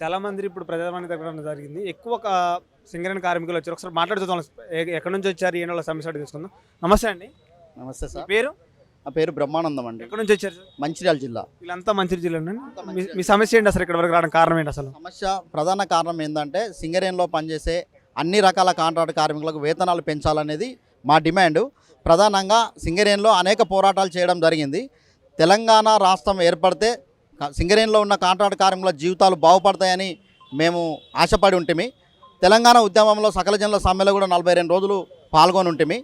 చాలా మంది ఇప్పుడు ప్రజావాణి దగ్గర జరిగింది. ఎక్కువ సింగరేణి కార్మికులు వచ్చారు. ఒకసారి మాట్లాడుతూ ఎక్కడి నుంచి వచ్చారు, ఏంటి వాళ్ళ సమస్య తీసుకుందాం. నమస్తే అండి. నమస్తే మీ సార్. పేరు? నా పేరు బ్రహ్మానందం అండి. ఎక్కడి నుంచి వచ్చారు సార్? మంచిర్యాల జిల్లా. వీళ్ళంతా మంచిర్యాల జిల్లా. మీ సమస్య ఏంటి అసలు? ఇక్కడ వరకు రావడానికి కారణం ఏంటి అసలు? సమస్య ప్రధాన కారణం ఏంటంటే సింగరేణిలో పనిచేసే అన్ని రకాల కాంట్రాక్ట్ కార్మికులకు వేతనాలు పెంచాలనేది మా డిమాండ్. ప్రధానంగా సింగరేణిలో అనేక పోరాటాలు చేయడం జరిగింది. తెలంగాణ రాష్ట్రం ఏర్పడితే సింగరేణిలో ఉన్న కాంట్రాక్ట్ కార్మికుల జీవితాలు బాగుపడతాయని మేము ఆశపడి ఉంటిమి. తెలంగాణ ఉద్యమంలో సకల జనుల సమ్మెలో కూడా 42 రోజులు పాల్గొని ఉంటిమి.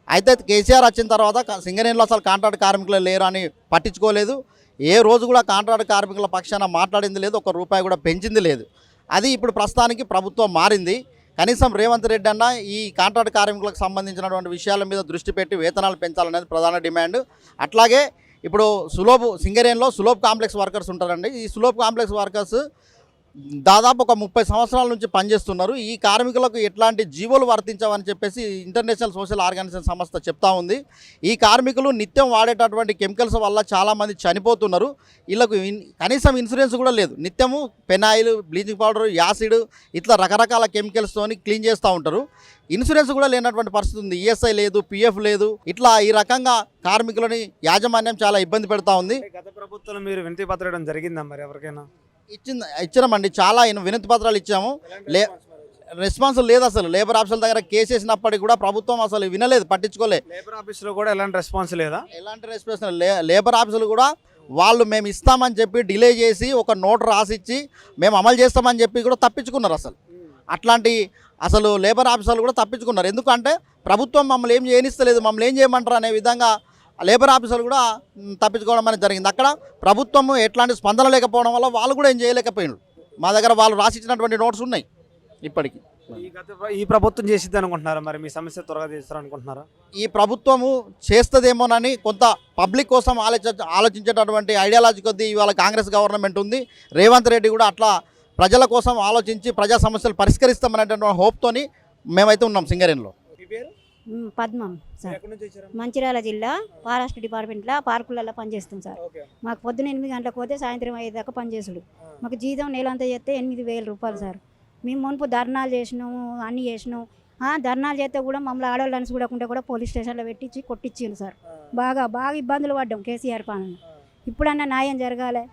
అయితే కేసీఆర్ వచ్చిన తర్వాత సింగరేణిలో అసలు కాంట్రాక్ట్ కార్మికులు లేరు అని పట్టించుకోలేదు. ఏ రోజు కూడా కాంట్రాక్ట్ కార్మికుల పక్షాన మాట్లాడింది లేదు, ఒక్క రూపాయి కూడా పెంచింది లేదు. అది ఇప్పుడు ప్రస్తుతానికి ప్రభుత్వం మారింది. కనీసం రేవంత్ రెడ్డి అన్న ఈ కాంట్రాక్ట్ కార్మికులకు సంబంధించినటువంటి విషయాల మీద దృష్టి పెట్టి వేతనాలు పెంచాలనేది ప్రధాన డిమాండ్. అట్లాగే ఇప్పుడు సింగరేణిలో సులోబ్ కాంప్లెక్స్ వర్కర్స్ ఉంటారండి. ఈ సులోబ్ కాంప్లెక్స్ వర్కర్స్ దాదాపు ఒక 30 సంవత్సరాల నుంచి పనిచేస్తున్నారు. ఈ కార్మికులకు ఎట్లాంటి జీవోలు వర్తించవని చెప్పేసి ఇంటర్నేషనల్ సోషల్ ఆర్గనైజేషన్ సంస్థ చెప్తా ఉంది. ఈ కార్మికులు నిత్యం వాడేటటువంటి కెమికల్స్ వల్ల చాలామంది చనిపోతున్నారు. వీళ్ళకు కనీసం ఇన్సూరెన్స్ కూడా లేదు. నిత్యము పెనాయిల్, బ్లీచింగ్ పౌడర్, యాసిడ్ ఇట్లా రకరకాల కెమికల్స్తోని క్లీన్ చేస్తూ ఉంటారు. ఇన్సూరెన్స్ కూడా లేనటువంటి పరిస్థితి ఉంది. ఈఎస్ఐ లేదు, పిఎఫ్ లేదు. ఇట్లా ఈ రకంగా కార్మికులని యాజమాన్యం చాలా ఇబ్బంది పెడతా ఉంది. గత ప్రభుత్వంలో మీరు వినతి పత్రం జరిగిందా మరి ఎవరికైనా? ఇచ్చినామండి. చాలా వినతి పత్రాలు ఇచ్చాము. రెస్పాన్స్ లేదు. అసలు లేబర్ ఆఫీసుల దగ్గర కేసు వేసినప్పటికీ కూడా ప్రభుత్వం అసలు వినలేదు, పట్టించుకోలేదు. లేబర్ ఆఫీసులో కూడా ఎలాంటి రెస్పాన్స్ లేదా? ఎలాంటి రెస్పాన్స్ లేబర్ ఆఫీసులు కూడా వాళ్ళు మేము ఇస్తామని చెప్పి డిలే చేసి ఒక నోట్ రాసిచ్చి మేము అమలు చేస్తామని చెప్పి కూడా తప్పించుకున్నారు. అట్లాంటి లేబర్ ఆఫీసర్లు కూడా తప్పించుకున్నారు. ఎందుకంటే ప్రభుత్వం మమ్మల్ని ఏం చేయనిస్తలేదు, మమ్మల్ని ఏం చేయమంటారు అనే విధంగా లేబర్ ఆఫీసర్లు కూడా తప్పించుకోవడం అనేది జరిగింది. అక్కడ ప్రభుత్వము ఎట్లాంటి స్పందన లేకపోవడం వల్ల వాళ్ళు కూడా ఏం చేయలేకపోయినారు. మా దగ్గర వాళ్ళు రాసిచ్చినటువంటి నోట్స్ ఉన్నాయి ఇప్పటికీ. ఈ ప్రభుత్వం చేసిద్ది అనుకుంటున్నారా? మరి మీ సమస్య త్వరగా చేస్తారనుకుంటున్నారా? ఈ ప్రభుత్వము చేస్తుందేమోనని కొంత పబ్లిక్ కోసం ఆలోచించేటటువంటి ఐడియాలజీ కొద్దీ ఇవాళ కాంగ్రెస్ గవర్నమెంట్ ఉంది. రేవంత్ రెడ్డి కూడా అట్లా ప్రజల కోసం ఆలోచించి ప్రజా సమస్యలు పరిష్కరిస్తామనేటువంటి హోప్తోని మేమైతే ఉన్నాం సింగరేణిలో. పద్మం సార్, మంచిర్యాల జిల్లా ఫారెస్ట్ డిపార్ట్మెంట్లో పార్కులలో పనిచేస్తాం సార్. మాకు పొద్దున 8 గంటలకు పోతే సాయంత్రం 5 దాకా పనిచేసుడు. మాకు జీతం నెలంతా చేస్తే 8,000 రూపాయలు సార్. మేము మునుపు ధర్నాలు చేసినాము, అన్నీ చేసినాం. ధర్నాలు చేస్తే కూడా మమ్మల్ని ఆడవాళ్ళని చూడకుండా కూడా పోలీస్ స్టేషన్లో పెట్టించి కొట్టించిండు సార్. బాగా ఇబ్బందులు పడ్డాం కేసీఆర్ పాలన. ఇప్పుడన్నా న్యాయం జరగాలి.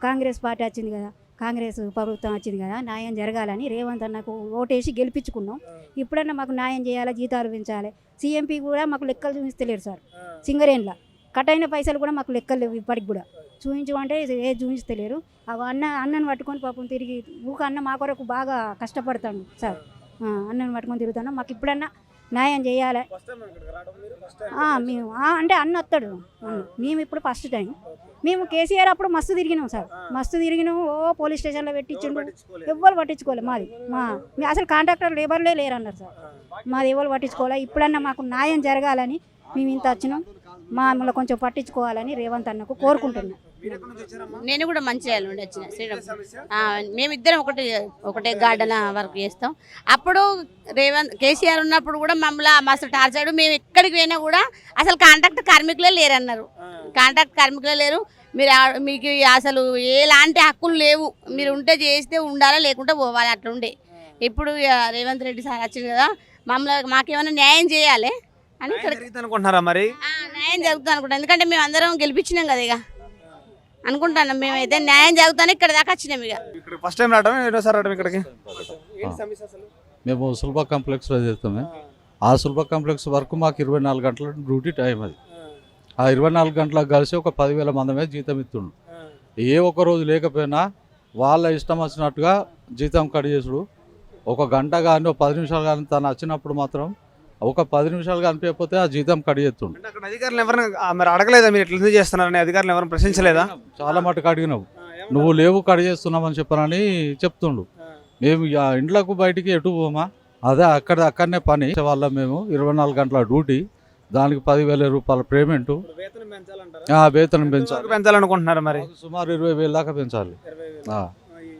కాంగ్రెస్ పార్టీ వచ్చింది కదా, కాంగ్రెస్ ప్రభుత్వం వచ్చింది కదా, న్యాయం జరగాలని రేవంత్ అన్నకు ఓటేసి గెలిపించుకున్నాం. ఇప్పుడన్నా మాకు న్యాయం చేయాలి, జీతాలు పెంచాలి. సీఎంపీ కూడా మాకు లెక్కలు చూపిస్తలేరు సార్. సింగరేణిలో కట్ అయిన పైసలు కూడా మాకు లెక్కలు లేవు ఇప్పటికి కూడా. చూపించమంటే ఏ చూపిస్తలేరు. అన్నను పట్టుకొని పాపం తిరిగి అన్న మా కొరకు బాగా కష్టపడతాను సార్. అన్నను పట్టుకొని తిరుగుతాను. మాకు ఇప్పుడన్నా న్యాయం చేయాలి. మేము అంటే అన్న వస్తాడు. మేము ఇప్పుడు ఫస్ట్ టైం. మేము కేసీఆర్ అప్పుడు మస్తు తిరిగినాం సార్, మస్తు తిరిగినాం. పోలీస్ స్టేషన్లో పెట్టించిండు, ఎవ్వరు పట్టించుకోవాలి. మాది అసలు కాంట్రాక్టర్ లేబర్లే లేరన్నారు సార్. మాది ఎవరు పట్టించుకోవాలి. ఇప్పుడన్నా మాకు న్యాయం జరగాలని మేము ఇంత వచ్చినాం. మమ్మల్ని కొంచెం పట్టించుకోవాలని రేవంత్ అన్నకు కోరుకుంటున్నాం. నేను కూడా మంచిర్యాల నుండి వచ్చిన మేమిద్దరం ఒకటే గార్డెన్ వర్క్ చేస్తాం. అప్పుడు కేసీఆర్ ఉన్నప్పుడు కూడా మమ్మల్ని మస్తు టార్చర్. మేము ఎక్కడికి పోయినా కూడా అసలు కాంట్రాక్ట్ కార్మికులే లేరన్నారు. కాంట్రాక్ట్ కార్మికులే లేరు. మీకు అసలు ఎలాంటి హక్కులు లేవు. మీరు ఉంటే చేస్తే ఉండాలా, లేకుంటే పోవాలి, అట్లా ఉండే. ఇప్పుడు రేవంత్ రెడ్డి సార్ వచ్చింది కదా, మాకేమైనా న్యాయం చేయాలి అని అనుకుంటున్నారా? మరి న్యాయం జరుగుతుంది అనుకుంటాం. ఎందుకంటే మేము అందరం గెలిపించినాం కదా, ఇక అనుకుంటున్నాం. మేమైతే న్యాయం జరుగుతానే ఇక్కడ దాకా వచ్చినాం. ఇక ఫస్ట్ టైం రావడం, రెండోసారి రావడం ఇక్కడికి. మేము సులభ కాంప్లెక్స్లో చేస్తామే. ఆ సులభ కాంప్లెక్స్ వరకు మాకు 24 గంటల డ్యూటీ టైం. అది ఆ 24 గంటలకు కలిసి ఒక 10,000 మందమే జీతం ఇస్తుండు. ఏ ఒక్క రోజు లేకపోయినా వాళ్ళ ఇష్టం వచ్చినట్టుగా జీతం కట్ చేసుడు. ఒక గంట కానీ, ఒక 10 నిమిషాలు కానీ తను వచ్చినప్పుడు మాత్రం ఒక 10 నిమిషాలు కనిపించకపోతే ఆ జీతం కట్ చేస్తుండు. అధికారులు ఎవరైనా అడగలేదా మీరు ఎట్లా చేస్తున్నారని? అధికారులు ఎవరైనా ప్రశ్నించలేదా? చాలా మటుకు అడిగినావు. నువ్వు లేవు కట్ చేస్తున్నామని చెప్పనని చెప్తుండు. మేము ఇంట్లోకి బయటికి ఎటు పోమా, అదే అక్కడనే పని వాళ్ళ. మేము 24 గంటల డ్యూటీ, దానికి 10,000 రూపాయల పేమెంటు. వేతనం పెంచాలనుకుంటున్నారా? మరి సుమారు 20,000 దాకా పెంచాలి.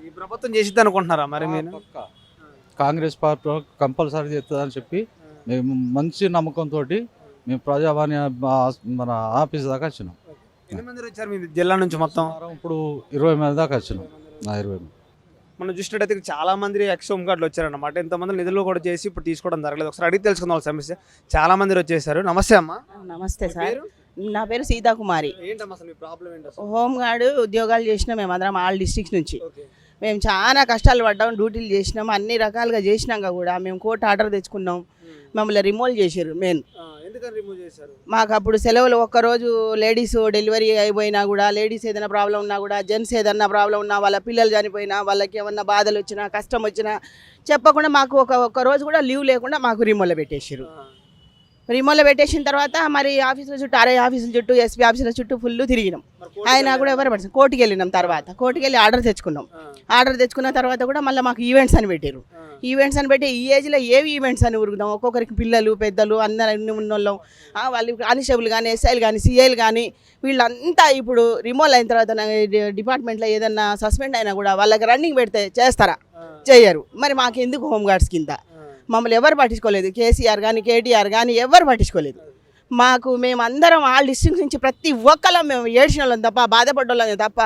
ఈ ప్రభుత్వం చేసిద్ది అనుకుంటున్నారా? మరి మీరు కాంగ్రెస్ పార్టీ కంపల్సరీ చేస్తుందని చెప్పి మేము మంచి నమ్మకంతో మేము ప్రజావాణి మన ఆఫీస్ దాకా వచ్చినాం. ఎన్ని మంది వచ్చారు మీ జిల్లా నుంచి మొత్తం? ఇప్పుడు 20 మంది దాకా వచ్చినాం. 20 మంది. మనం చూసినట్టయితే చాలా మంది ఎక్స్ హోమ్ గార్డులు వచ్చారన్నమాట. ఇంతమంది నిధులు కూడా చేసి ఇప్పుడు తీసుకోవడం జరగలేదు. ఒకసారి అడిగి తెలుసుకుందాం వాళ్ళ సమస్య. చాలా మంది వచ్చేసారు. నమస్తే అమ్మా. నమస్తే మీ సార్, పేరు? నా పేరు సీతాకుమారి. ఏంటమ్మా అసలు మీ ప్రాబ్లం ఏంటి అసలు? హోమ్ గార్డు ఉద్యోగాలు చేసినాం మేము అందరం ఆల్ డిస్ట్రిక్ట్స్ నుంచి. ఓకే. మేము చాలా కష్టాలు పడ్డాం, డ్యూటీలు చేసినాం, అన్ని రకాలుగా చేసినాక కూడా మేము కోర్టు ఆర్డర్ తెచ్చుకున్నాం. మమ్మల్ని రిమూవ్ చేసారు. మెయిన్ ఎందుకని రిమూవ్ చేశారు? మాకు అప్పుడు సెలవులు ఒక్కరోజు లేడీస్ డెలివరీ అయిపోయినా కూడా, లేడీస్ ఏదైనా ప్రాబ్లం ఉన్నా కూడా, జెంట్స్ ఏదన్నా ప్రాబ్లం ఉన్నా, వాళ్ళ పిల్లలు చనిపోయినా, వాళ్ళకి ఏమన్నా బాధలు వచ్చినా, కష్టం వచ్చినా చెప్పకుండా మాకు ఒక్క రోజు కూడా లీవ్ లేకుండా మాకు రిమూవ్లో పెట్టేసారు. రిమోట్లో పెట్టేసిన తర్వాత మరి ఆఫీసుల చుట్టూ, ఆర్ఐ ఆఫీసుల చుట్టూ, ఎస్పీ ఆఫీసుల చుట్టూ ఫుల్ తిరిగినాం. ఆయన కూడా ఎవరు పడుతుంది. కోర్టుకి వెళ్ళినాం. తర్వాత కోర్టుకి వెళ్ళి ఆర్డర్ తెచ్చుకున్నాం. ఆర్డర్ తెచ్చుకున్న తర్వాత కూడా మళ్ళీ మాకు ఈవెంట్స్ అని పెట్టారు. ఈవెంట్స్ అని పెట్టి ఈ ఏజ్లో ఏవి ఈవెంట్స్ అని ఉరుకుదాం. ఒక్కొక్కరికి పిల్లలు పెద్దలు అందరూ ఉన్నోళ్ళం. వాళ్ళు కానిస్టేబుల్ కానీ, ఎస్ఐలు కానీ, సిఐలు కానీ వీళ్ళంతా ఇప్పుడు రిమూవ్ అయిన తర్వాత డిపార్ట్మెంట్లో ఏదన్నా సస్పెండ్ అయినా కూడా వాళ్ళకి రన్నింగ్ పెడితే చేస్తారా? చేయరు. మరి మాకు ఎందుకు హోంగార్డ్స్ కింద? మమ్మల్ని ఎవరు పట్టించుకోలేదు. కేసీఆర్ కానీ, కేటీఆర్ కానీ ఎవరు పట్టించుకోలేదు. మాకు మేమందరం ఆల్ డిస్ట్రిక్ట్స్ నుంచి ప్రతి ఒక్కళ్ళం మేము ఏడ్చిన వాళ్ళం తప్ప, బాధపడ్డోళ్ళం తప్ప,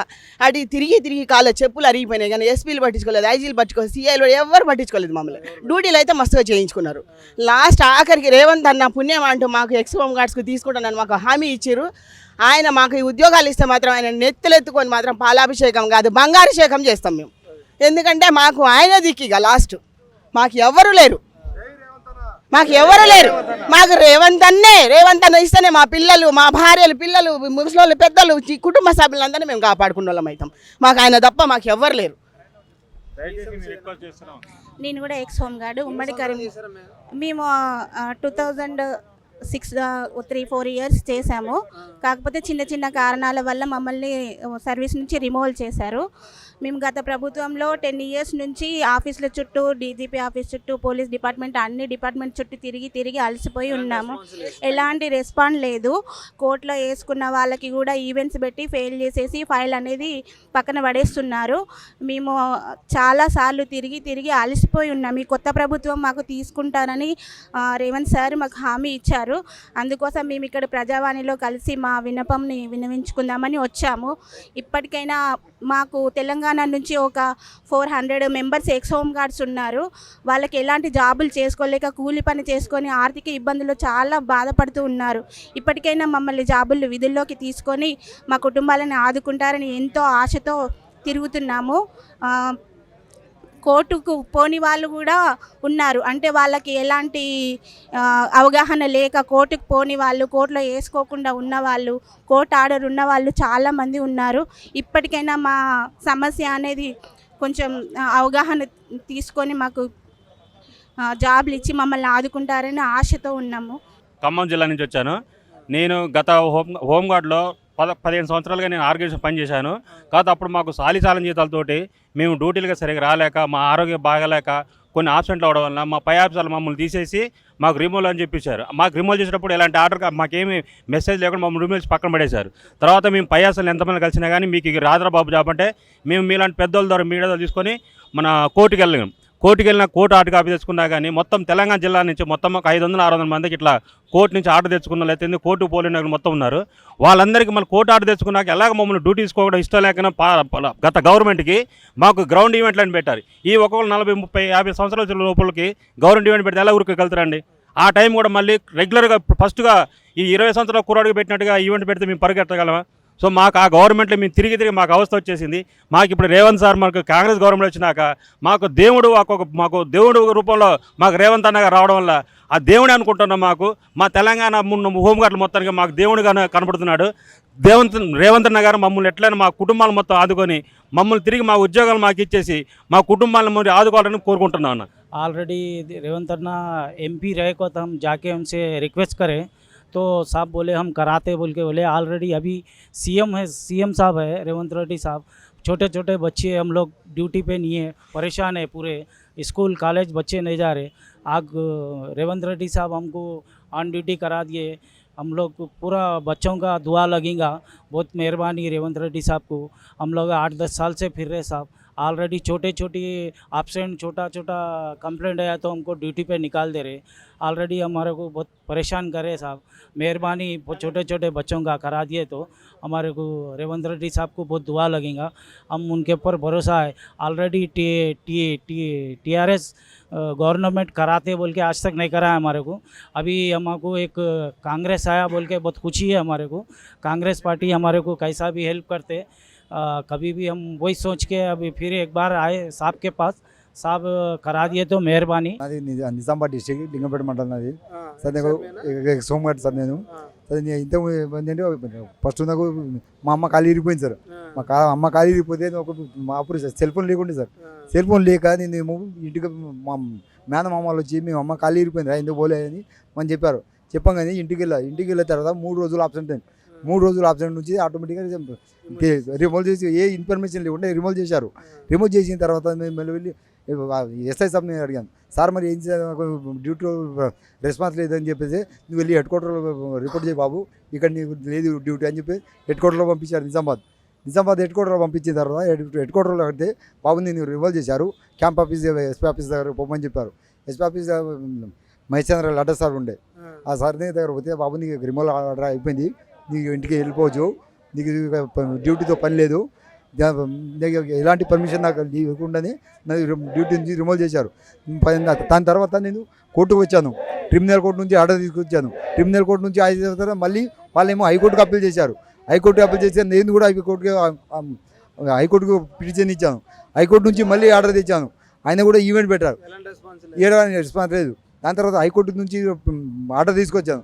అటు తిరిగి కాళ్ళ చెప్పులు అరిగిపోయినాయి. కానీ ఎస్పీలు పట్టించుకోలేదు, ఐజీలు పట్టించుకోలేదు, సీఐలు ఎవరు పట్టించుకోలేదు. మమ్మల్ని డ్యూటీలు అయితే మస్తుగా చేయించుకున్నారు. లాస్ట్ ఆఖరికి రేవంత్ అన్న పుణ్యం అంటూ మాకు ఎక్స్ హోమ్ గార్డ్స్కి తీసుకుంటానని మాకు హామీ ఇచ్చారు. ఆయన మాకు ఈ ఉద్యోగాలు ఇస్తే మాత్రం ఆయన నెత్తులెత్తుకొని మాత్రం పాలాభిషేకం కాదు, బంగారుషేకం చేస్తాం మేము. ఎందుకంటే మాకు ఆయన దిక్కిగా లాస్ట్ మాకు ఎవరు లేరు. మాకు రేవంత్ అన్న ఇస్తేనే మా పిల్లలు, మా భార్యలు, పిల్లలు, ముసలోళ్ళు, పెద్దలు, కుటుంబ సభ్యులందరినీ మేము కాపాడుకున్న వాళ్ళం అవుతాం. మాకు ఆయన తప్ప మాకు ఎవ్వరు లేరు. నేను కూడా ఎక్స్ హోమ్ గార్డు ఉమ్మడి మేము 2006 3-4 ఇయర్స్ చేశాము. కాకపోతే చిన్న కారణాల వల్ల మమ్మల్ని సర్వీస్ నుంచి రిమూవల్ చేశారు. మేము గత ప్రభుత్వంలో 10 ఇయర్స్ నుంచి ఆఫీసుల చుట్టూ, డీజీపీ ఆఫీస్ చుట్టూ, పోలీస్ డిపార్ట్మెంట్, అన్ని డిపార్ట్మెంట్ చుట్టూ తిరిగి అలసిపోయి ఉన్నాము. ఎలాంటి రెస్పాండ్ లేదు. కోర్టులో వేసుకున్న వాళ్ళకి కూడా ఈవెంట్స్ పెట్టి ఫెయిల్ చేసేసి ఫైల్ అనేది పక్కన పడేస్తున్నారు. మేము చాలాసార్లు తిరిగి అలసిపోయి ఉన్నాము. ఈ కొత్త ప్రభుత్వం మాకు తీసుకుంటారని రేవంత్ సార్ మాకు హామీ ఇచ్చారు. అందుకోసం మేము ఇక్కడ ప్రజావాణిలో కలిసి మా విన్నపంని విన్నవించుకుందామని వచ్చాము. ఇప్పటికైనా మాకు తెలంగాణ నుంచి ఒక 400 మెంబర్స్ ఎక్స్ హోమ్ గార్డ్స్ ఉన్నారు. వాళ్ళకి ఎలాంటి జాబులు చేసుకోలేక కూలి పని చేసుకొని ఆర్థిక ఇబ్బందులు చాలా బాధపడుతూ ఉన్నారు. ఇప్పటికైనా మమ్మల్ని జాబులు విధుల్లోకి తీసుకొని మా కుటుంబాలను ఆదుకుంటారని ఎంతో ఆశతో తిరుగుతున్నాము. కోర్టుకు పోని వాళ్ళు కూడా ఉన్నారు. అంటే వాళ్ళకి ఎలాంటి అవగాహన లేక కోర్టుకు పోని వాళ్ళు, కోర్టులో వేసుకోకుండా ఉన్నవాళ్ళు, కోర్టు ఆర్డర్ ఉన్న వాళ్ళు చాలామంది ఉన్నారు. ఇప్పటికైనా మా సమస్య అనేది కొంచెం అవగాహన తీసుకొని మాకు జాబ్లు ఇచ్చి మమ్మల్ని ఆదుకుంటారని ఆశతో ఉన్నాము. ఖమ్మం జిల్లా నుంచి వచ్చాను. నేను గత హోంగార్డ్లో 15 సంవత్సరాలుగా నేను ఆర్గనైజేషన్ పనిచేశాను. కాదు అప్పుడు మాకు సాలిసాలం జీతాలతోటి మేము డ్యూటీలుగా సరిగా రాలేక, మా ఆరోగ్యం బాగలేక కొన్ని ఆబ్సెంట్లు అవడం వల్ల మా పై ఆఫీసర్లు మమ్మల్ని తీసేసి మాకు రిమూవల్ అని చెప్పించారు. మాకు రిమూవల్ చేసేటప్పుడు ఎలాంటి ఆర్డర్ మాకేమీ మెసేజ్ లేకుండా మమ్మల్ని రిమూవల్ పక్కన పడేశారు. తర్వాత మేము పై ఆఫీసర్లు ఎంతమంది కలిసినా కానీ మీకు ఇక రాదురా బాబు జాబ్ అంటే మేము మీలాంటి పెద్దోళ్ళ ద్వారా మీడియా తీసుకొని మన కోర్టుకి వెళ్ళాం. కోర్టుకి వెళ్ళిన కోర్టు ఆర్డర్ కాపీ తెచ్చుకున్నా కానీ మొత్తం తెలంగాణ జిల్లా నుంచి మొత్తం ఒక 500-600 మందికి ఇట్లా కోర్టు నుంచి ఆర్డర్ తెచ్చుకున్న లేకపోతే కోర్టు పోలిన మొత్తం ఉన్నారు. వాళ్ళందరికీ మన కోర్టు ఆర్డర్ తెచ్చుకున్నాక ఎలాగ మమ్మల్ని డ్యూటీ తీసుకోవడం ఇష్టం లేకనా గత గవర్నమెంట్కి మాకు గ్రౌండ్ ఈవెంట్లు అని పెట్టారు. ఈ ఒక్కొక్కరు 40-30-50 సంవత్సరాల లోపలికి గవర్నమెంట్ ఈవెంట్ పెడితే ఎలా ఊరికి వెళ్తారండి? ఆ టైం కూడా మళ్ళీ రెగ్యులర్గా ఫస్ట్గా ఈ 20 సంవత్సరాల కుర్రాడికి పెట్టినట్టుగా ఈవెంట్ పెడితే మేము పరిగెత్తగలమా? సో మాకు ఆ గవర్నమెంట్లో మేము తిరిగి మాకు అవస్థ వచ్చేసింది. మాకు ఇప్పుడు రేవంత్ సార్ మాకు కాంగ్రెస్ గవర్నమెంట్ వచ్చినాక మాకు దేవుడు రూపంలో మాకు రేవంత్ అన్నగా రావడం వల్ల ఆ దేవుడే అనుకుంటున్నాం. మాకు మా తెలంగాణ హోంగార్డులు మొత్తానికి మాకు దేవుడిగా కనపడుతున్నాడు. రేవంత్ అన్న గారు మమ్మల్ని ఎట్లయినా మా కుటుంబాలు మొత్తం ఆదుకొని మమ్మల్ని తిరిగి మా ఉద్యోగాలు మాకు ఇచ్చేసి మా కుటుంబాలను మరి ఆదుకోవాలని కోరుకుంటున్నాను. ऑलरेडी रेवंत अन्ना MP रहे को तो हम जाके उनसे रिक्वेस्ट करें तो साहब बोले हम कराते बोल के बोले ऑलरेडी अभी CM साहब है रेवंत रेड्डी साहब. छोटे बच्चे हम लोग ड्यूटी पे नहीं है, परेशान है, पूरे स्कूल कॉलेज बच्चे नहीं जा रहे. आज रेवंत रेड्डी साहब हमको ऑन ड्यूटी करा दिए. हम लोग पूरा बच्चों का दुआ लगेगा. बहुत मेहरबानी रेवंत रेड्डी साहब को. हम लोग 8-10 साल से फिर रहे साहब. ऑलरेडी छोटे छोटे एब्सेंट छोटा छोटा कंप्लेंट आया तो हमको ड्यूटी पे निकाल दे रहे। ऑलरेडी हमारे को बहुत परेशान करे साहब, मेहरबानी छोटे छोटे बच्चों का करा दिए तो हमारे को रेवंत रेड्डी साहब को बहुत दुआ लगेगा। हम उनके ऊपर भरोसा है। ऑलरेडी TRS गवर्नमेंट कराते बोल के आज तक नहीं करा है हमारे को। अभी हमको एक कांग्रेस आया बोल के बहुत खुशी है हमारे को। कांग्रेस पार्टी हमारे को कैसा भी हेल्प करते, कभी भी हम वही सोच के अभी फिर एक बार आए साहब के पास, साहब करा दिए तो मेहरबानी। అది నిజామాబాద్ డిస్ట్రిక్ట్ లింగంపేట మండలం నాది సార్। నాకు సోమవారం సార్ నేను సార్ ఇంత ఏంటంటే ఫస్ట్ నాకు మా అమ్మ కాలు ఇరిగిపోయింది సార్। అమ్మ కాలు ఇరిగిపోతే మా అప్పుడు సెల్ ఫోన్ లేకుండే సార్। సెల్ ఫోన్ లేక నేను ఇంటికి మా మేనమామలు వచ్చి మేము అమ్మ కాలు ఇరిగిపోయింది ఎందుకు పోలే అని మనం చెప్పారు। చెప్పగానే ఇంటికి వెళ్ళిన తర్వాత 3 రోజులు ఆబ్సెంట్ అయింది। 3 రోజులు ఆబ్సెంట్ నుంచి ఆటోమేటిక్గా రిమూవ్ చేసి ఏ ఇన్ఫర్మేషన్ లేకుండా రిమూవ్ చేశారు। రిమూవ్ చేసిన తర్వాత మేము మళ్ళీ వెళ్ళి ఎస్ఐ సాబ్ నేను అడిగాను, సార్ మరి ఏం చేయాలి డ్యూటీ రెస్పాన్స్ లేదని చెప్పేసి నువ్వు వెళ్ళి హెడ్ క్వార్టర్లో రిపోర్ట్ చేయి బాబు, ఇక్కడ నీకు లేదు డ్యూటీ అని చెప్పి హెడ్ క్వార్టర్లో పంపించారు। నిజామాబాద్ హెడ్ క్వార్టర్లో పంపించిన తర్వాత హెడ్ క్వార్టర్లో కడితే బాబు నేను రివాల్వ్ చేశారు। క్యాంప్ ఆఫీస్ ఎస్పీ ఆఫీస్ దగ్గర పోమని చెప్పారు। ఎస్పీ ఆఫీస్ మహేశ్చంద్ర లడ్డా సార్ ఉండే, ఆ సార్ దగ్గర పోతే బాబు నీకు రిమూవల్ ఆర్డర్ అయిపోయింది, నీకు ఇంటికి వెళ్ళిపోవచ్చు, నీకు డ్యూటీతో పని లేదు, ఎలాంటి పర్మిషన్ నాకు ఇవ్వకుండానే డ్యూటీ నుంచి రిమూవ్ చేశారు। దాని తర్వాత నేను కోర్టుకు వచ్చాను, క్రిమినల్ కోర్టు నుంచి ఆర్డర్ తీసుకొచ్చాను। క్రిమినల్ కోర్టు నుంచి ఆర్డర్ తర్వాత మళ్ళీ వాళ్ళేమో హైకోర్టుకు అప్పీల్ చేశారు। హైకోర్టుకు అప్పీల్ చేశాను, నేను కూడా హైకోర్టుకు పిటిషన్ ఇచ్చాను। హైకోర్టు నుంచి మళ్ళీ ఆర్డర్ తెచ్చాను, ఆయన కూడా ఈవెంట్ పెట్టారు, ఏడాది రెస్పాన్స్ లేదు। దాని తర్వాత హైకోర్టు నుంచి ఆర్డర్ తీసుకొచ్చాను।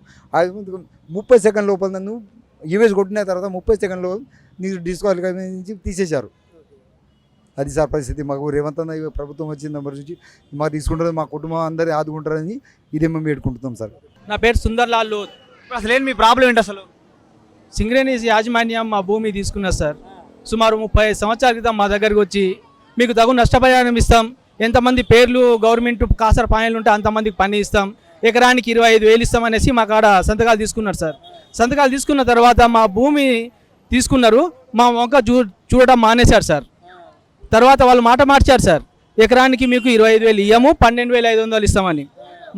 30 సెకండ్ లోపల నన్ను ఈవెస్ కొట్టిన తర్వాత 30 సెకండ్లో నీకు డిస్క్వాలిఫై నుంచి తీసేశారు। అది సార్ పరిస్థితి। మాకు రేవంత్ అన్న ప్రభుత్వం వచ్చిన నెంబర్ నుంచి మాకు తీసుకుంటారు, మా కుటుంబం అందరూ ఆదుకుంటారని ఇదే మేము పెట్టుకుంటున్నాం సార్। నా పేరు సుందర్లాల్ లోత్। అసలు ఏంటి మీ ప్రాబ్లం ఏంటి అసలు? సింగరేణి యాజమాన్యం మా భూమి తీసుకున్నారు సార్। సుమారు 30 సంవత్సరాల క్రితం మా దగ్గరికి వచ్చి మీకు తగు నష్టపరిహారం ఇస్తాం, ఎంతమంది పేర్లు గవర్నమెంట్ కాసర పాయలు ఉంటే అంతమందికి పని ఇస్తాం, ఎకరానికి 25,000 ఇస్తాం అనేసి మా కాడ సంతకాలు తీసుకున్నారు సార్। సంతకాలు తీసుకున్న తర్వాత మా భూమి తీసుకున్నారు, మా వంక చూడటం మానేశారు సార్। తర్వాత వాళ్ళు మాట మార్చారు సార్, ఎకరానికి మీకు 25,000 ఇయ్యము, 12,500 ఇస్తామని।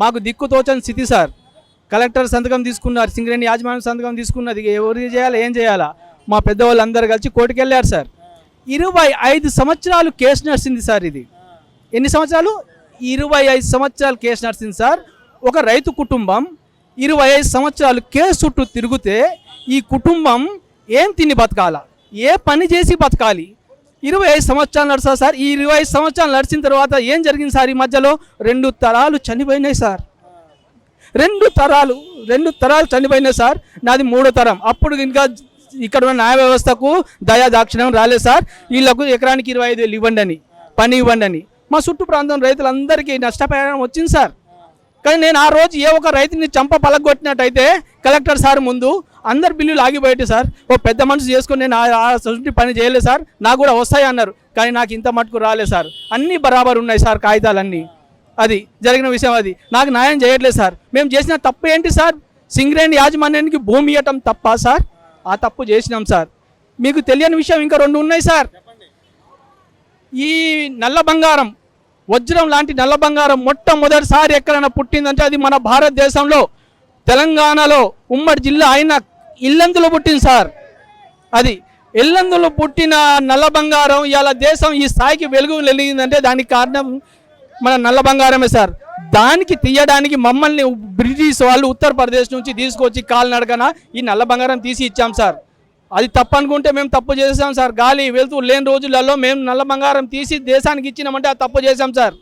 మాకు దిక్కు తోచని స్థితి సార్। కలెక్టర్ సంతకం తీసుకున్నారు, సింగరేణి యాజమాన్యం సంతకం తీసుకున్నది, ఎవరు చేయాలా ఏం చేయాలా, మా పెద్దవాళ్ళు అందరు కలిసి కోర్టుకు వెళ్ళారు సార్। 25 సంవత్సరాలు కేసు నడిచింది సార్। ఇది ఎన్ని సంవత్సరాలు? 25 సంవత్సరాలు కేసు నడిచింది సార్। ఒక రైతు కుటుంబం 25 సంవత్సరాలు కేసు చుట్టూ తిరిగితే ఈ కుటుంబం ఏం తిని బతకాల, ఏ పని చేసి బతకాలి? 25 సంవత్సరాలు నడుస్తా సార్। ఈ 25 సంవత్సరాలు నడిచిన తర్వాత ఏం జరిగింది సార్? ఈ మధ్యలో 2 తరాలు చనిపోయినాయి సార్। 2 తరాలు చనిపోయినాయి సార్। నాది 3వ తరం। అప్పుడు ఇంకా ఇక్కడ ఉన్న న్యాయ వ్యవస్థకు దయా దాక్షిణ్యం రాలేదు సార్। వీళ్ళకు ఎకరానికి 25,000 ఇవ్వండి అని, పని ఇవ్వండి అని మా చుట్టూ ప్రాంతం రైతులందరికీ నష్టపరిహారం వచ్చింది సార్। కానీ నేను ఆ రోజు ఏ ఒక రైతుని చంప పలగొట్టినట్టయితే కలెక్టర్ సార్ ముందు అందరు బిల్లులు ఆగిపోయాయి సార్। ఓ పెద్ద మనిషి చేసుకొని నేను ఆ సొసైటీ పని చేయలేదు సార్, నాకు కూడా వస్తాయి అన్నారు, కానీ నాకు ఇంత మటుకు రాలేదు సార్। అన్నీ బరాబర్ ఉన్నాయి సార్ కాగితాలన్నీ, అది జరిగిన విషయం, అది నాకు న్యాయం చేయట్లేదు సార్। మేము చేసిన తప్పు ఏంటి సార్? సింగరేణి యాజమాన్యానికి భూమి ఇవ్వటం తప్ప సార్? ఆ తప్పు చేసినాం సార్। మీకు తెలియని విషయం ఇంకా 2 ఉన్నాయి సార్। ఈ నల్ల బంగారం, వజ్రం లాంటి నల్ల బంగారం మొట్టమొదటిసారి ఎక్కడైనా పుట్టిందంటే అది మన భారతదేశంలో తెలంగాణలో ఉమ్మడి జిల్లా అయిన ఇల్లందులో పుట్టింది సార్। అది ఇల్లందులో పుట్టిన నల్ల బంగారం ఇవాళ దేశం ఈ స్థాయికి వెలిగిందంటే దానికి కారణం మన నల్ల బంగారమే సార్। దానికి తీయడానికి మమ్మల్ని బ్రిటిష్ వాళ్ళు ఉత్తరప్రదేశ్ నుంచి తీసుకొచ్చి కాలినడకన ఈ నల్ల బంగారం తీసి ఇచ్చాం సార్। అది తప్పు అనుకుంటే మేము తప్పు చేసాం సార్। గాలి వెళ్తూ లేని రోజులలో మేము నల్ల బంగారం తీసి దేశానికి ఇచ్చినామంటే అది తప్పు చేసాం సార్।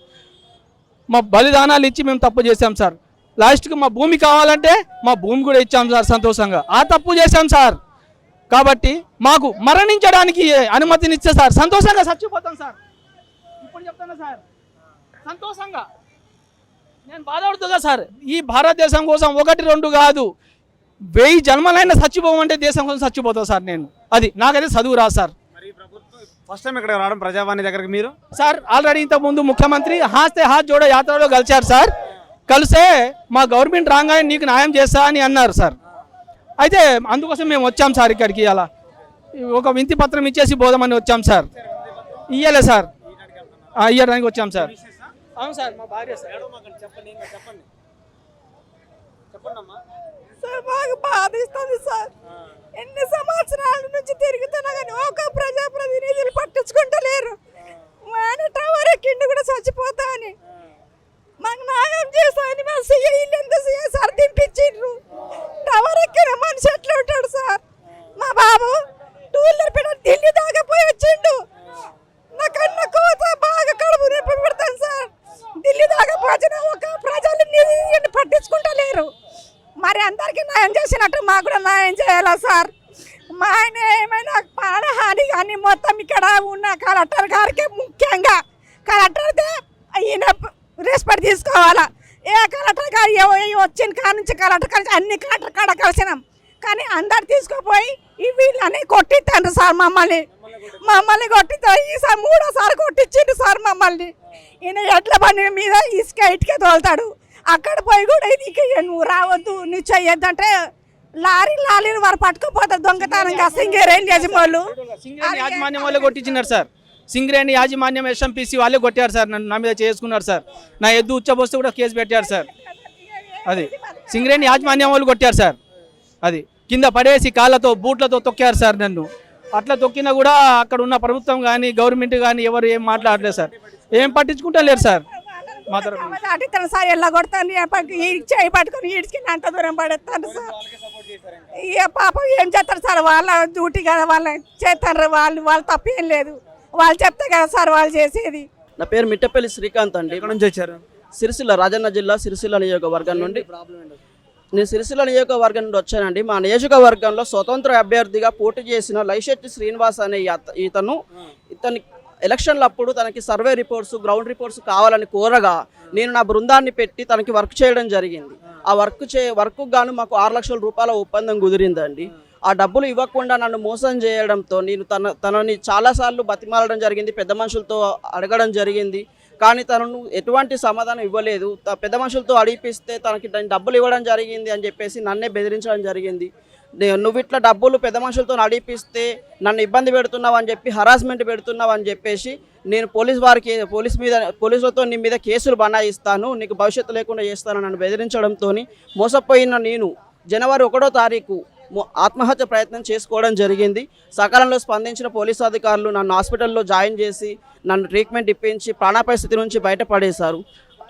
మా బలిదానాలు ఇచ్చి మేము తప్పు చేసాం సార్। లాస్ట్కి మా భూమి కావాలంటే మా భూమి కూడా ఇచ్చాం సార్ సంతోషంగా, ఆ తప్పు చేసాం సార్। కాబట్టి మాకు మరణించడానికి అనుమతినిచ్చే సార్, సంతోషంగా చచ్చిపోతాం సార్। ఇప్పుడు చెప్తాను సార్, సంతోషంగా నేను బాధపడుతుందా సార్? ఈ భారతదేశం కోసం 1, 2 కాదు 1000 జన్మలైనా చచ్చిపోమంటే దేశం కోసం చచ్చిపోతా సార్ నేను। అది నాకైతే చదువు రాదు సార్। ఫస్ట్ టైం ఇక్కడ రావడం ప్రజావాణి దగ్గరికి మీరు సార్? ఆల్రెడీ ఇంతకుముందు ముఖ్యమంత్రి హాస్తే హాత్ జోడో యాత్రలో కలిశారు సార్। కలిసే మా గవర్నమెంట్ రాగానే నీకు న్యాయం చేస్తా అని అన్నారు సార్। అయితే అందుకోసం మేము వచ్చాం సార్ ఇక్కడికి, అలా ఒక వింతి పత్రం ఇచ్చేసి పోదామని వచ్చాం సార్। ఇయ్యలే సార్, ఇవ్వడానికి వచ్చాం సార్. అవును సార్, మా భార్య సార్. చెప్పండి చెప్పండి చెప్పండి అమ్మా. సార్ మాకు బాధిస్తుంది సార్. ఎన్ని సంవత్సరాల నుంచి తిరుగుతున్నా కానీ ఒక ప్రజాప్రతినిధులు పట్టించుకుంటలేరు. ఆయన టవర్ ఎక్కిండి కూడా చచ్చిపోతా అని మాకు న్యాయం చేస్తామని మా సీఏ ఎంత సీఏ సార్ దింపించిండ్రు. టవర్ ఎక్కిన మనిషి ఎట్లా ఉంటాడు సార్? మా బాబు టూ వీలర్ పెట్టి ఢిల్లీ దాకా పోయి వచ్చిండు. నా కన్న కోత బాగా కడుపు నొప్పి పెడతాను సార్. ఢిల్లీ దాకా పోచిన ఒక ప్రజలు పట్టించుకుంటలేరు. మరి అందరికీ న్యాయం చేసినట్టు మాకు కూడా న్యాయం చేయాలా సార్? మా ఆయన ఏమైనా ప్రాణహాని కానీ మొత్తం ఇక్కడ ఉన్న కలెక్టర్ గారికి ముఖ్యంగా కలెక్టర్దే ఈయన రెస్పెక్ట్ తీసుకోవాలా. ఏ కలెక్టర్ గారు వచ్చిన కాడ నుంచి కలెక్టర్ కలిసి అన్ని కలెక్టర్ కాడ కలిసినాం కానీ అందరు తీసుకుపోయి ఈ వీళ్ళని కొట్టించారు సార్. మమ్మల్ని కొట్టితో ఈసారి 3వ సారి కొట్టించిండు సార్ మమ్మల్ని. ఈయన ఎడ్ల బండి మీద ఇటుక తోలుతాడు. అక్కడ పోయి కూడా ఇది నువ్వు రావద్దు నువ్వు చెయ్యొద్దు అంటే లారీలు వారు పట్టుకుపోతారు దొంగతనంగా. సింగరేణి యజమానులు యాజమాన్యం వాళ్ళే కొట్టించినారు సార్. సింగరేణి యాజమాన్యం ఎస్ఎంపీసీ వాళ్ళే కొట్టారు సార్. నన్ను నా మీద చేసుకున్నారు సార్. నా ఎద్దు ఉచ్చబోస్తే కూడా కేసు పెట్టారు సార్. అది సింగరేణి యాజమాన్యం వాళ్ళు కొట్టారు సార్. అది కింద పడేసి కాళ్ళతో బూట్లతో తొక్కారు సార్ నన్ను. అట్లా తొక్కినా కూడా అక్కడ ఉన్న ప్రభుత్వం కానీ గవర్నమెంట్ కానీ ఎవరు ఏం మాట్లాడలేదు సార్. ఏం పట్టించుకుంటా లేరు సార్. మా తరఫున సార్ ఎలా కొడతాను చేయి పట్టుకొని ఈడ్చుకుని అంత దూరం పడేస్తాను సార్. ఇక పాపం ఏం చేస్తారు సార్? వాళ్ళ డ్యూటీ కదా, వాళ్ళు చేస్తారు. వాళ్ళు తప్పేం లేదు. వాళ్ళు చెప్తే కదా సార్ వాళ్ళు చేసేది. నా పేరు మిట్టపల్లి శ్రీకాంత్ అండి. ఎక్కడ నుంచి వచ్చారు? సిరిసిల్ల, రాజన్న జిల్లా సిరిసిల్ల నియోజకవర్గం నుండి. నేను సిరిసిల్ల నియోజకవర్గం నుండి వచ్చానండి. మా నియోజకవర్గంలో స్వతంత్ర అభ్యర్థిగా పోటీ చేసిన లైశెట్టి శ్రీనివాస్ అనే ఇతని ఎలక్షన్లప్పుడు తనకి సర్వే రిపోర్ట్స్, గ్రౌండ్ రిపోర్ట్స్ కావాలని కోరగా నేను నా బృందాన్ని పెట్టి తనకి వర్క్ చేయడం జరిగింది. ఆ వర్క్ గాను మాకు 6 లక్షల రూపాయల ఒప్పందం కుదిరిందండి. ఆ డబ్బులు ఇవ్వకుండా నన్ను మోసం చేయడంతో నేను తనని చాలాసార్లు బతిమాలడం జరిగింది, పెద్ద మనుషులతో అడగడం జరిగింది. కానీ తనను ఎటువంటి సమాధానం ఇవ్వలేదు. పెద్ద మనుషులతో అడిగిపిస్తే తనకి డబ్బులు ఇవ్వడం జరిగింది అని చెప్పేసి నన్నే బెదిరించడం జరిగింది. నువ్వు ఇట్లా డబ్బులు పెద్ద మనుషులతో అడిగిపిస్తే నన్ను ఇబ్బంది పెడుతున్నావు అని చెప్పి, హరాస్మెంట్ పెడుతున్నావు అని చెప్పేసి నేను పోలీసులతో నీ మీద కేసులు బనాయిస్తాను, నీకు భవిష్యత్తు లేకుండా చేస్తాను నన్ను బెదిరించడంతో మోసపోయిన నేను జనవరి 1వ తారీఖు ఆత్మహత్య ప్రయత్నం చేసుకోవడం జరిగింది. సకాలంలో స్పందించిన పోలీసు అధికారులు నన్ను హాస్పిటల్లో జాయిన్ చేసి నన్ను ట్రీట్మెంట్ ఇప్పించి ప్రాణాపాయ స్థితి నుంచి బయటపడేశారు.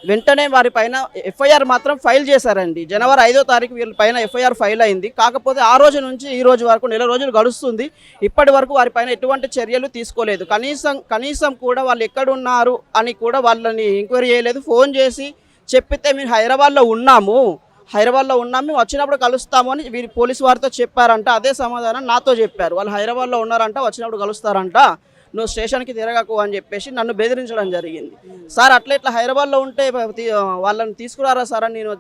వెంటనే వారి పైన ఎఫ్ఐఆర్ మాత్రం ఫైల్ చేశారండి. జనవరి 5వ తారీఖు వీళ్ళ పైన ఎఫ్ఐఆర్ ఫైల్ అయింది. కాకపోతే ఆ రోజు నుంచి ఈ రోజు వరకు 4 రోజులు గడుస్తుంది. ఇప్పటి వరకు వారి పైన ఎటువంటి చర్యలు తీసుకోలేదు. కనీసం కూడా వాళ్ళు ఎక్కడున్నారు అని కూడా వాళ్ళని ఎంక్వైరీ చేయలేదు. ఫోన్ చేసి చెప్పితే మేము హైదరాబాద్లో ఉన్నాము, మేము వచ్చినప్పుడు కలుస్తాము అని వీరి పోలీసు వారితో చెప్పారంట. అదే సమాధానం నాతో చెప్పారు. వాళ్ళు హైదరాబాద్లో ఉన్నారంట, వచ్చినప్పుడు కలుస్తారంట, నువ్వు స్టేషన్కి తిరగకు అని చెప్పేసి నన్ను బెదిరించడం జరిగింది. సార్ ఇట్లా హైదరాబాద్లో ఉంటే వాళ్ళని తీసుకురారా సార్ అని నేను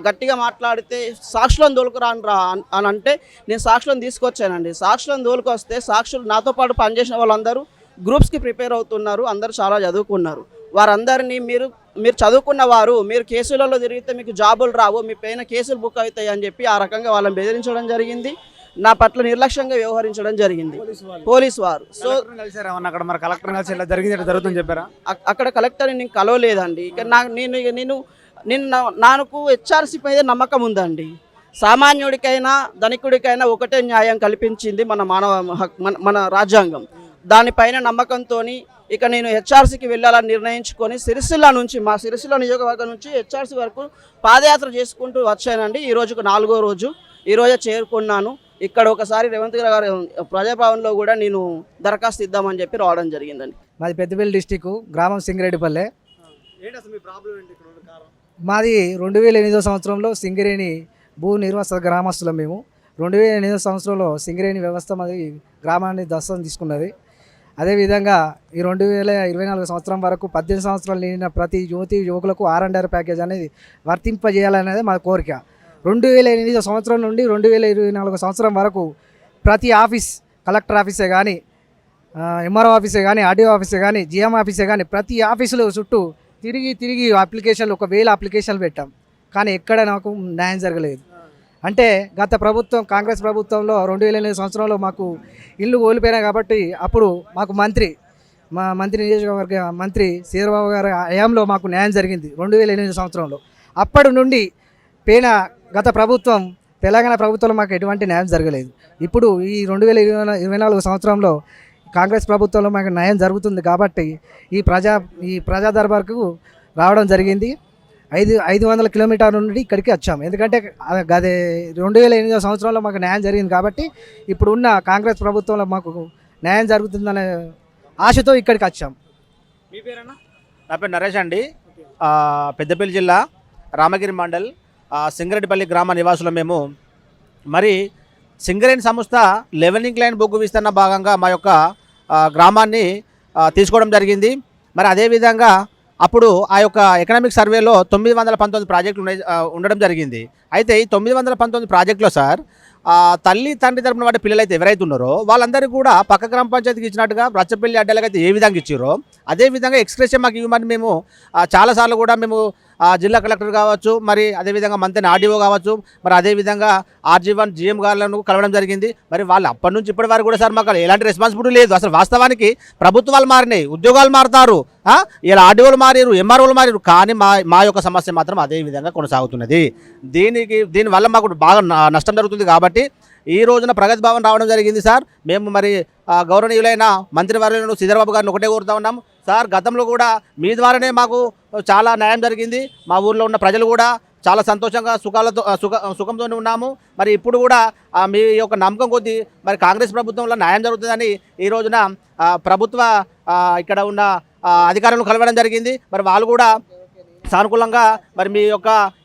గట్టిగా మాట్లాడితే సాక్షులను తోలుకురాను రా అని అంటే నేను సాక్షులను తీసుకొచ్చానండి. సాక్షులను తోలుకొస్తే సాక్షులు నాతో పాటు పనిచేసిన వాళ్ళందరూ గ్రూప్స్కి ప్రిపేర్ అవుతున్నారు, అందరూ చాలా చదువుకున్నారు. వారందరినీ మీరు చదువుకున్న వారు, మీరు కేసులలో తిరిగితే మీకు జాబులు రావు, మీ పైన కేసులు బుక్ అవుతాయి అని చెప్పి ఆ రకంగా వాళ్ళని బెదిరించడం జరిగింది. నా పట్ల నిర్లక్ష్యంగా వ్యవహరించడం జరిగింది పోలీసు వారు. సో అక్కడ కలెక్టర్ని నేను కలవలేదండి. ఇక నాకు హెచ్ఆర్సీ మీద నమ్మకం ఉందండి. సామాన్యుడికైనా ధనికుడికైనా ఒకటే న్యాయం కల్పించింది మన రాజ్యాంగం. దానిపైన నమ్మకంతో ఇక నేను హెచ్ఆర్సీకి వెళ్ళాలని నిర్ణయించుకొని మా సిరిసిల్ల నియోజకవర్గం నుంచి హెచ్ఆర్సీ వరకు పాదయాత్ర చేసుకుంటూ వచ్చానండి. ఈ రోజుకు 4వ రోజు. ఈరోజే చేరుకున్నాను. ఇక్కడ ఒకసారి రేవంత్ గారు ప్రజాభవన్లో కూడా నేను దరఖాస్తు ఇద్దామని చెప్పి రావడం జరిగిందండి. మాది పెద్దపల్లి డిస్టిక్, గ్రామం సింగరేణిపల్లె. మాది 2008 సంవత్సరంలో సింగరేణి భూ నిర్వాస గ్రామస్తులం. మేము 2008 సంవత్సరంలో సింగరేణి వ్యవస్థ మాది గ్రామాన్ని దస్తం తీసుకున్నది. అదేవిధంగా ఈ 2024 సంవత్సరం వరకు 18 సంవత్సరాలు నిండిన ప్రతి యువకులకు R&R ప్యాకేజ్ అనేది వర్తింపజేయాలనేది మా కోరిక. 2008 సంవత్సరం నుండి 2024 సంవత్సరం వరకు ప్రతి ఆఫీస్, కలెక్టర్ ఆఫీసే కానీ, ఎంఆర్ఓ ఆఫీసే కానీ, ఆర్డీఓ ఆఫీసే కానీ, జిఎం ఆఫీసే కానీ ప్రతి ఆఫీసులో చుట్టూ తిరిగి అప్లికేషన్లు 1000 అప్లికేషన్లు పెట్టాం. కానీ ఎక్కడ నాకు న్యాయం జరగలేదు. అంటే గత ప్రభుత్వం, కాంగ్రెస్ ప్రభుత్వంలో 2008 సంవత్సరంలో మాకు ఇల్లు కోల్పోయినాయి కాబట్టి అప్పుడు మాకు మంత్రి మా మంత్రి నియోజకవర్గ మంత్రి శ్రీధరబాబు గారి హయాంలో మాకు న్యాయం జరిగింది 2008 సంవత్సరంలో. అప్పటి నుండి గత ప్రభుత్వం తెలంగాణ ప్రభుత్వంలో మాకు ఎటువంటి న్యాయం జరగలేదు. ఇప్పుడు ఈ 2024 సంవత్సరంలో కాంగ్రెస్ ప్రభుత్వంలో మాకు న్యాయం జరుగుతుంది కాబట్టి ఈ ప్రజా దర్బార్కు రావడం జరిగింది. 500 కిలోమీటర్ల నుండి ఇక్కడికి వచ్చాము. ఎందుకంటే అదే 2008 సంవత్సరంలో మాకు న్యాయం జరిగింది కాబట్టి ఇప్పుడు ఉన్న కాంగ్రెస్ ప్రభుత్వంలో మాకు న్యాయం జరుగుతుందనే ఆశతో ఇక్కడికి వచ్చాం. మీ పేరన్నా? నా పేరు నరేష్ అండి. పెద్దపల్లి జిల్లా రామగిరి మండల్ సింగరెడ్డిపల్లి గ్రామ నివాసులు మేము. మరి సింగరేణి సంస్థ లెవెలింగ్ లైన్ బొగ్గు విస్తరణ భాగంగా మా యొక్క గ్రామాన్ని తీసుకోవడం జరిగింది. మరి అదేవిధంగా అప్పుడు ఆ యొక్క ఎకనామిక్ సర్వేలో 919 ప్రాజెక్టులు ఉండడం జరిగింది. అయితే ఈ 919 ప్రాజెక్టులో సార్ తల్లి తండ్రి తరపున వాటి పిల్లలు అయితే ఎవరైతే ఉన్నారో వాళ్ళందరికీ కూడా పక్క గ్రామ పంచాయతీకి ఇచ్చినట్టుగా రచ్చపల్లి అడ్డలకు అయితే ఏ విధంగా ఇచ్చారో అదేవిధంగా ఎక్స్ప్రెషన్ మాకు ఇవ్వమని మేము చాలాసార్లు కూడా మేము జిల్లా కలెక్టర్ కావచ్చు, మరి అదేవిధంగా మంత్రి ఆర్డీఓ కావచ్చు, మరి అదేవిధంగా RG1 GM గారులను కలవడం జరిగింది. మరి వాళ్ళు అప్పటి నుంచి ఇప్పటి వరకు కూడా సార్ మాకు ఎలాంటి రెస్పాన్సిబిలిటీ లేదు. అసలు వాస్తవానికి ప్రభుత్వాలు మారినాయి, ఉద్యోగాలు మారుతారు, ఇలా ఆర్డీఓలు మారారు, MROలు మారారు, కానీ మా యొక్క సమస్య మాత్రం అదే విధంగా కొనసాగుతున్నది. దీనివల్ల మాకు బాగా నష్టం జరుగుతుంది. కాబట్టి ఈ రోజున ప్రగతి భవన్ రావడం జరిగింది సార్. మేము మరి గౌరవనీయులైన మంత్రివర్యులను శ్రీధరబాబు గారిని ఒకటే కోరుతా ఉన్నాము సార్, గతంలో కూడా మీ ద్వారానే మాకు చాలా న్యాయం జరిగింది. మా ఊర్లో ఉన్న ప్రజలు కూడా చాలా సంతోషంగా సుఖంతో ఉన్నాము. మరి ఇప్పుడు కూడా మీ యొక్క నమ్మకం కొద్దీ మరి కాంగ్రెస్ ప్రభుత్వంలో న్యాయం జరుగుతుందని ఈ రోజున ప్రభుత్వ ఇక్కడ ఉన్న అధికారులను కలవడం జరిగింది. మరి వాళ్ళు కూడా సానుకూలంగా మరి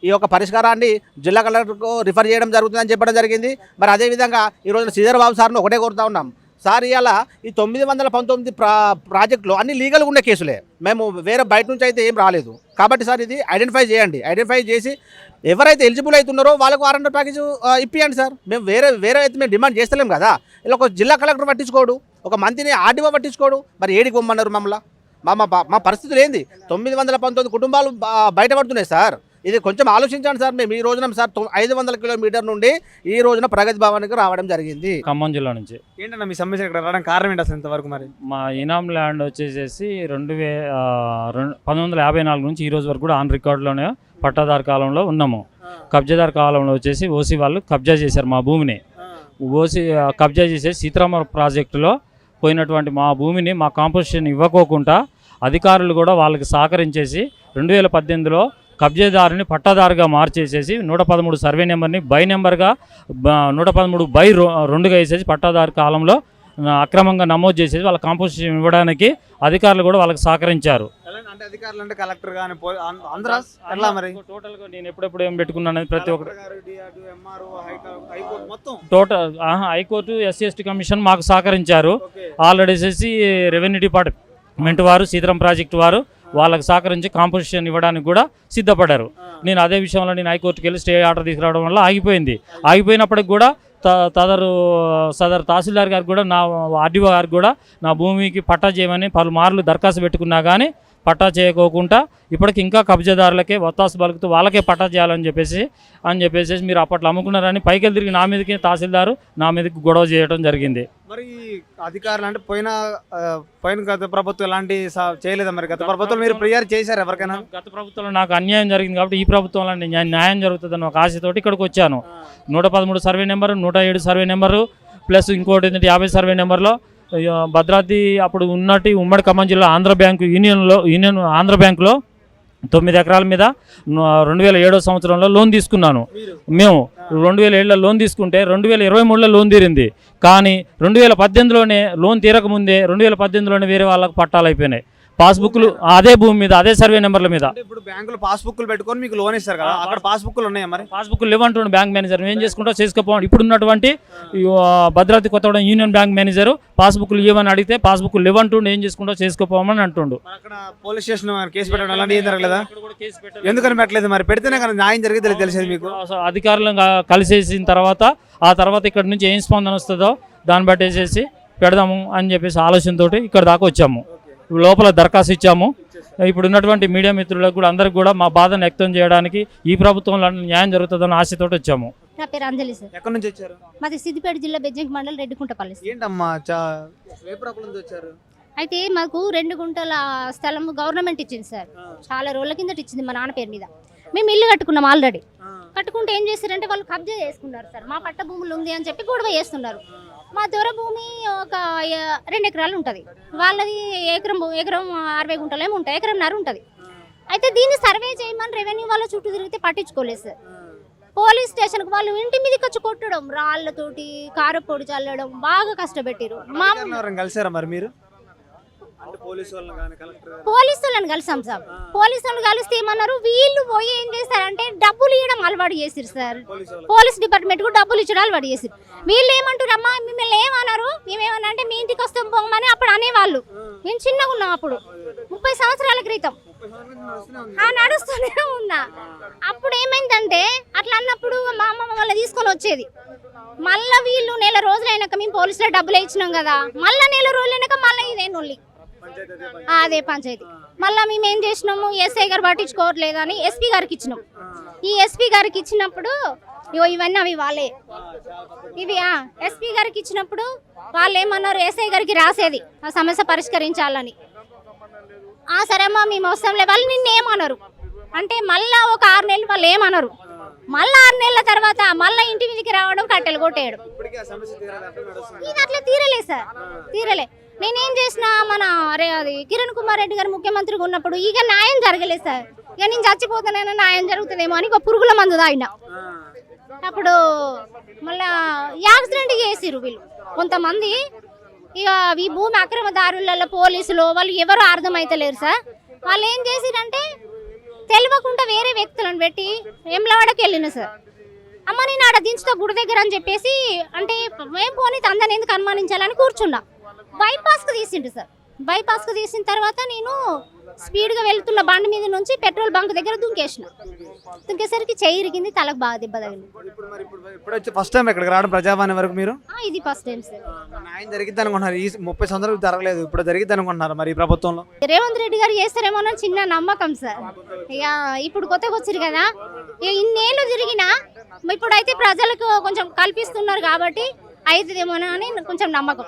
ఈ యొక్క పరిష్కారాన్ని జిల్లా కలెక్టర్కు రిఫర్ చేయడం జరుగుతుందని చెప్పడం జరిగింది. మరి అదేవిధంగా ఈ రోజున శ్రీధరబాబు సార్ను ఒకటే కోరుతా ఉన్నాం సార్, ఇవాళ ఈ 919 ప్రాజెక్టులు అన్ని లీగల్గా ఉన్న కేసులే, మేము వేరే బయట నుంచి అయితే ఏం రాలేదు. కాబట్టి సార్ ఇది ఐడెంటిఫై చేయండి. ఐడెంటిఫై చేసి ఎవరైతే ఎలిజిబుల్ అవుతున్నారో వాళ్ళకు 600 ప్యాకేజ్ ఇప్పియండి సార్. మేము వేరే అయితే మేము డిమాండ్ చేస్తలేం కదా. ఇలా ఒక జిల్లా కలెక్టర్ పట్టించుకోడు, ఒక మంత్రిని ఆర్డీఓ పట్టించుకోడు, మరి ఏడికి పొమ్మన్నారు మమ్మల్ని? మా పరిస్థితులు ఏంది? 919 కుటుంబాలు బయటపడుతున్నాయి సార్. ఇది కొంచెం ఆలోచించండి సార్. మేము ఈ రోజున సార్ 500 కిలోమీటర్ నుండి ఈ రోజున ప్రగతి భవన్కి రావడం జరిగింది. ఖమ్మం జిల్లా నుంచి. ఏంటన్నా మీ సమస్య ఇక్కడ రావడానికి కారణం ఏంటి అసలు ఇంతవరకు? మరి మా ఇనాం ల్యాండ్ వచ్చేసేసి 1954 నుంచి ఈ రోజు వరకు కూడా ఆన్ రికార్డులోనే పట్టాదారు కాలంలో ఉన్నాము. కబ్జాదారు కాలంలో వచ్చేసి ఓసీ వాళ్ళు కబ్జా చేశారు మా భూమిని. ఓసీ కబ్జా చేసేసి సీతారామ ప్రాజెక్టులో పోయినటువంటి మా భూమిని మా కాంపోజిషన్ ఇవ్వకోకుండా అధికారులు కూడా వాళ్ళకి సహకరించేసి 2018లో కబ్జాదారుని పట్టాదారుగా మార్చేసేసి 113 సర్వే నెంబర్ని బై నెంబర్గా 113/2గా వేసేసి పట్టాదారు కాలంలో అక్రమంగా నమోదు చేసేసి వాళ్ళ కాంపోజిషన్ ఇవ్వడానికి అధికారులు కూడా వాళ్ళకి సహకరించారు. అంటే అధికారులు అంటే కలెక్టర్ కానీ మరి టోటల్గా నేను ఎప్పుడెప్పుడు ఏం పెట్టుకున్నాను ప్రతి ఒక్కరు మొత్తం టోటల్ హైకోర్టు SC/ST కమిషన్ మాకు సహకరించారు. ఆల్రెడీ వచ్చేసి రెవెన్యూ డిపార్ట్మెంట్ వారు సీతారాం ప్రాజెక్టు వారు వాళ్ళకి సహకరించి కాంపోజిషన్ ఇవ్వడానికి కూడా సిద్ధపడ్డారు. నేను అదే విషయంలో నేను హైకోర్టుకి వెళ్ళి స్టే ఆర్డర్ తీసుకురావడం వల్ల ఆగిపోయింది. ఆగిపోయినప్పటికి కూడా సదరు తహసీల్దార్ గారికి కూడా నా ఆర్డీఓ గారికి కూడా నా భూమికి పట్టా చేయమని పలుమార్లు దరఖాస్తు పెట్టుకున్నా కానీ పట్టా చేయకోకుండా ఇప్పటికి ఇంకా కబ్జాదారులకే ఒత్తాసు పలుకుతూ వాళ్ళకే పట్టా చేయాలని చెప్పేసి మీరు అప్పట్లో అమ్ముకున్నారని పైకి తిరిగి నా మీదకి తహసీల్దారు నా మీదకి గొడవ చేయడం జరిగింది. మరి అధికారులు అంటే పోయిన గత ప్రభుత్వం ఎలాంటి చేయలేదా? మరి గత ప్రభుత్వం మీరు ఫిర్యాదు చేశారు ఎవరికైనా? గత ప్రభుత్వంలో నాకు అన్యాయం జరిగింది కాబట్టి ఈ ప్రభుత్వంలో న్యాయం జరుగుతుందని ఒక ఆశతోటి ఇక్కడికి వచ్చాను. 113 survey number, 107 survey number plus ఇంకోటి ఏంటంటే 50 సర్వే నెంబర్లో భద్రాద్రి అప్పుడు ఉన్నట్టు ఉమ్మడి ఖమ్మం జిల్లా ఆంధ్ర బ్యాంకులో 9 ఎకరాల మీద 2007 సంవత్సరంలో లోన్ తీసుకున్నాను. మేము 2007లో లోన్ తీసుకుంటే 2023లో లోన్ తీరింది. కానీ 2018లోనే లోన్ తీరకముందే 2018లోనే వేరే వాళ్ళకు పట్టాలు అయిపోయినాయి. పాస్బుక్లు అదే భూమి మీద అదే సర్వే నెంబర్ల మీద. ఇప్పుడు బ్యాంకులో పాస్బుక్లు పెట్టుకొని మీకు లోన్ ఇస్తారు కదా, అక్కడ పాస్బుక్లు ఉన్నాయా? మరి పాస్బుక్లు లేవంటుండే బ్యాంక్ మేనేజర్ ఏం చేసుకుంటా చేసుకోపోవడం. ఇప్పుడు ఉన్నటువంటి Bhadradri Kothagudem union bank manager పాస్బుక్లు ఇవ్వని అడిగితే పాస్బుక్లు లేవంటుండే ఏం చేసుకుంటా చేసుకోపోమని అంటుండు. అక్కడ పోలీస్ స్టేషన్ కేసు పెట్టడం అలాంటి ఏం జరగలేదా? ఎందుకని పెట్టలేదు? మరి పెడితేనే కానీ న్యాయం జరిగితే తెలిసేది మీకు. అధికారులను కలిసేసిన తర్వాత ఇక్కడ నుంచి ఏం స్పందన వస్తుందో దాన్ని బట్టి వేసేసి పెడదాము అని చెప్పేసి ఆలోచనతో ఇక్కడ దాకా వచ్చాము. లోపల దరఖాస్తు ఇచ్చాము. ఇప్పుడు ఉన్నటువంటి మీడియా మిత్రులకు కూడా అందరికి కూడా మా బాధను వ్యక్తం చేయడానికి ఈ ప్రభుత్వంలో న్యాయం జరుగుతుందని ఆశతో వచ్చాము. నా పేరు అంజలి సార్. ఎక్కడి నుంచి వచ్చారు? మాది సిద్దిపేట జిల్లా బెజ్జంకి మండలం రెడ్డికుంట పల్లి. ఏంటమ్మా ఏ ప్రాబ్లం నుంచి వచ్చారు? అయితే మాకు 2 గుంటల స్థలం గవర్నమెంట్ ఇచ్చింది సార్. చాలా రోజుల కిందట ఇచ్చింది మా నాన్న పేరు మీద. మేము ఇల్లు కట్టుకున్నాం ఆల్రెడీ. కట్టుకుంటే ఏం చేస్తారంటే వాళ్ళు కబ్జా చేసుకున్నారు సార్. మా పట్ట భూములు ఉంది అని చెప్పి గొడవ చేస్తున్నారు. మా దొర భూమి ఒక 2 ఎకరాలు ఉంటుంది, వాళ్ళది ఎకరం 60 గుంటలు ఏమి ఉంటాయి, ఎకరంన్నర ఉంటుంది. అయితే దీన్ని సర్వే చేయమని రెవెన్యూ వాళ్ళ చుట్టూ తిరిగితే పట్టించుకోలేదు సార్. పోలీస్ స్టేషన్కి వాళ్ళు ఇంటి మీదకి వచ్చి కొట్టడం, రాళ్ళతోటి కారపొడి చల్లడం, బాగా కష్టపెట్టారు. మా కలిసారా మరి మీరు? పోలీసు వాళ్ళని కలిసాం సార్. పోలీసు వాళ్ళు కలిస్తే ఏమన్నారు, వీళ్ళు పోయి ఏం చేస్తారంటే డబ్బులు ఇవ్వడం అలవాటు చేసిరు సార్. పోలీస్ డిపార్ట్మెంట్ కు డబ్బులు ఇచ్చడం అలవాటు చేసిరు. వీళ్ళు ఏమంటారు, అమ్మా మిమ్మల్ని ఏమన్నారు, మేమేమన్నా అంటే మీ ఇంటికి వస్తాం పోమని అప్పుడు అనేవాళ్ళు. నేను చిన్నగా ఉన్నాం అప్పుడు, 30 సంవత్సరాల క్రితం నడుస్తూనే ఉన్నా. అప్పుడు ఏమైందంటే అట్లా అన్నప్పుడు మా అమ్మ వాళ్ళ తీసుకొని వచ్చేది. మళ్ళీ వీళ్ళు నెల రోజులైనాక మేము పోలీసులో డబ్బులు ఇచ్చినాం కదా, మళ్ళీ నెల రోజులైనాక మళ్ళీ ఇదే నొల్లి, అదే పంచాయతీ. మళ్ళీ మేము ఏం చేసినాము, ఎస్ఐ గారు పట్టించుకోవట్లేదు అని ఎస్పీ గారికి ఇచ్చినాం. ఈ ఎస్పీ గారికి ఇచ్చినప్పుడు ఇవన్నీ అవి వాళ్ళే ఇవి ఎస్పీ గారికి ఇచ్చినప్పుడు వాళ్ళు ఏమన్నారు, ఎస్ఐ గారికి రాసేది ఆ సమస్య పరిష్కరించాలని. సరే అమ్మా మేము వస్తాంలే. వాళ్ళు నిన్న ఏమన్నారు అంటే మళ్ళా ఒక 6 నెలలు వాళ్ళు ఏమన్నారు, మళ్ళీ 6 నెలల తర్వాత మళ్ళీ ఇంటి మీదకి రావడం, కట్టెలు కొట్టేయడం. ఇది అట్లా తీరలే సార్, తీరలే. నేనేం చేసిన మన అది కిరణ్ కుమార్ రెడ్డి గారు ముఖ్యమంత్రిగా ఉన్నప్పుడు ఇక న్యాయం జరగలేదు సార్. ఇక నేను చచ్చిపోతానైనా న్యాయం జరుగుతుందేమో అని ఒక పురుగుల మందు తాగిన. అప్పుడు మళ్ళా యాక్సిడెంట్ చేసిరు వీళ్ళు కొంతమంది. ఇక ఈ భూమి అక్రమదారులలో పోలీసులు వాళ్ళు ఎవరు అర్థమైతలేరు సార్. వాళ్ళు ఏం చేసిరంటే తెలియకుండా వేరే వ్యక్తులను పెట్టి ఎంలవాడకి వెళ్ళిన సార్. అమ్మ నేను ఆడ దించుతా గుడి దగ్గర అని చెప్పేసి అంటే మేము పోనీ అందరిని ఎందుకు అనుమానించాలని కూర్చున్నా. బైపాస్కి తీసిండు సార్. బైపాస్కి తీసిన తర్వాత నేను స్పీడ్గా వెళ్తున్న బండి మీద నుంచి పెట్రోల్ బంక్ దగ్గర దుంకేసరికి చెయ్యి ఇరిగింది, తలకు బాగా దెబ్బ తగిలింది. ఫస్ట్ టైం ఇక్కడికి రావడం ప్రజావాణి వరకు మీరు? ఇది ఫస్ట్ టైం సార్. న్యాయం జరిగిద్ది అనుకుంటున్నారు? ఈ 30 సంవత్సరాలు జరగలేదు, ఇప్పుడు జరిగిద్ది అనుకుంటున్నారు మరి ఈ ప్రభుత్వంలో? రేవంత్ రెడ్డి గారు చేస్తారేమో అని చిన్న నమ్మకం సార్. ఇక ఇప్పుడు కొత్తగా వచ్చారు కదా, ఇక ఇన్నేళ్ళు తిరిగినా ఇప్పుడైతే ప్రజలకు కొంచెం కల్పిస్తున్నారు కాబట్టి అవుతుందేమో అని కొంచెం నమ్మకం.